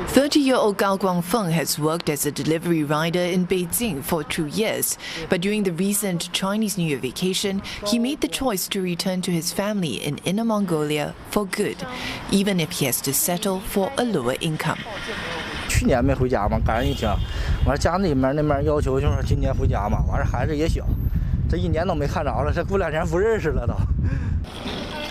30-year-old Gao Guangfeng has worked as a delivery rider in Beijing for 2 years. But during the recent Chinese New Year vacation, he made the choice to return to his family in Inner Mongolia for good, even if he has to settle for a lower income. 去年没回家嘛，感染疫情，完家里面那边要求就是今年回家嘛，完孩子也小，这1年都没看着了，这过2年不认识了都。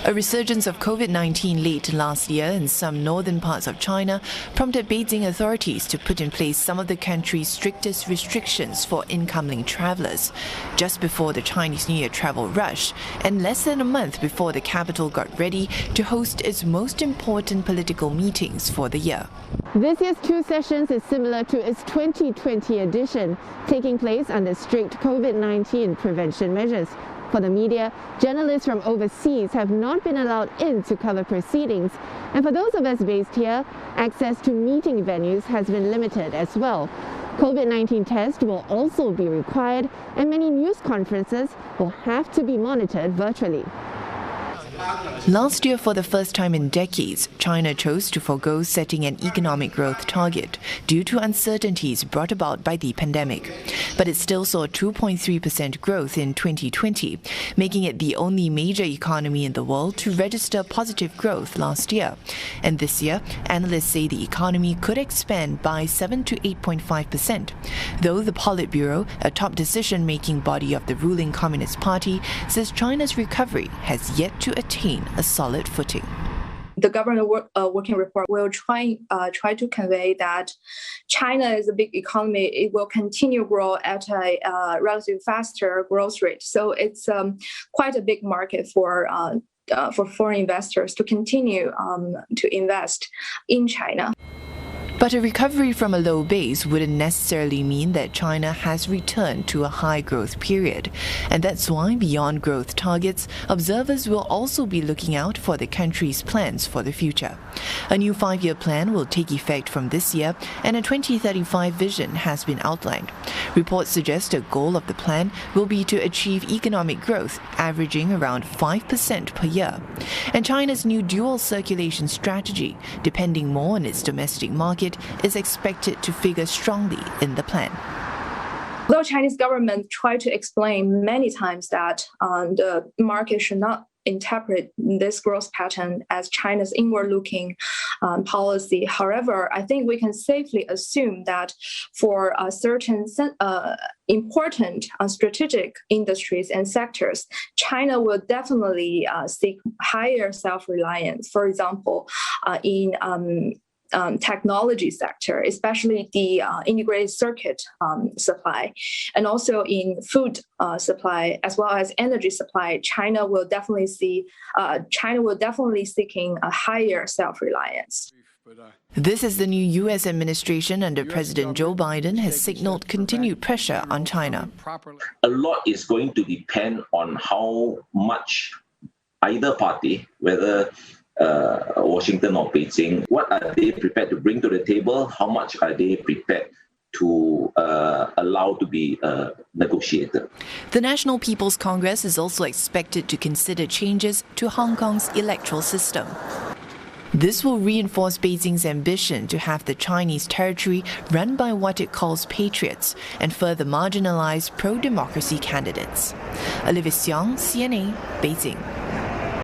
A resurgence of COVID-19 late last year in some northern parts of China prompted Beijing authorities to put in place some of the country's strictest restrictions for incoming travelers, just before the Chinese New Year travel rush and less than a month before the capital got ready to host its most important political meetings for the year. This year's 2 sessions is similar to its 2020 edition, taking place under strict COVID-19 prevention measures. For the media, journalists from overseas have not been allowed in to cover proceedings, and for those of us based here, access to meeting venues has been limited as well. COVID-19 tests will also be required, and many news conferences will have to be monitored virtually. Last year, for the first time in decades, China chose to forego setting an economic growth target due to uncertainties brought about by the pandemic. But it still saw 2.3% growth in 2020, making it the only major economy in the world to register positive growth last year. And this year, analysts say the economy could expand by 7 to 8.5%, though the politburo, a top decision-making body of the ruling Communist Party, says China's recovery has yet to attain a solid footing. The government working report will try to convey that China is a big economy. It will continue to grow at a relatively faster growth rate. So it's quite a big market for foreign investors to continue to invest in China. But a recovery from a low base wouldn't necessarily mean that China has returned to a high growth period. And that's why, beyond growth targets, observers will also be looking out for the country's plans for the future. A new 5-year plan will take effect from this year, and a 2035 vision has been outlined. Reports suggest a goal of the plan will be to achieve economic growth averaging around 5% per year. And China's new dual circulation strategy, depending more on its domestic market, is expected to figure strongly in the plan. Though Chinese government tried to explain many times that the market should not interpret this growth pattern as China's inward-looking policy. However, I think we can safely assume that for certain important strategic industries and sectors, China will definitely seek higher self-reliance. For example, in technology sector, especially the integrated circuit supply, and also in food supply as well as energy supply, China will definitely seeking a higher self-reliance. This is the new U.S. administration under President Joe Biden has signaled continued pressure on China. A lot is going to depend on how much either party, whether Washington or Beijing, what are they prepared to bring to the table? How much are they prepared to allow to be negotiated? The National People's Congress is also expected to consider changes to Hong Kong's electoral system. This will reinforce Beijing's ambition to have the Chinese territory run by what it calls patriots and further marginalize pro-democracy candidates. Olivia Xiong, CNA, Beijing.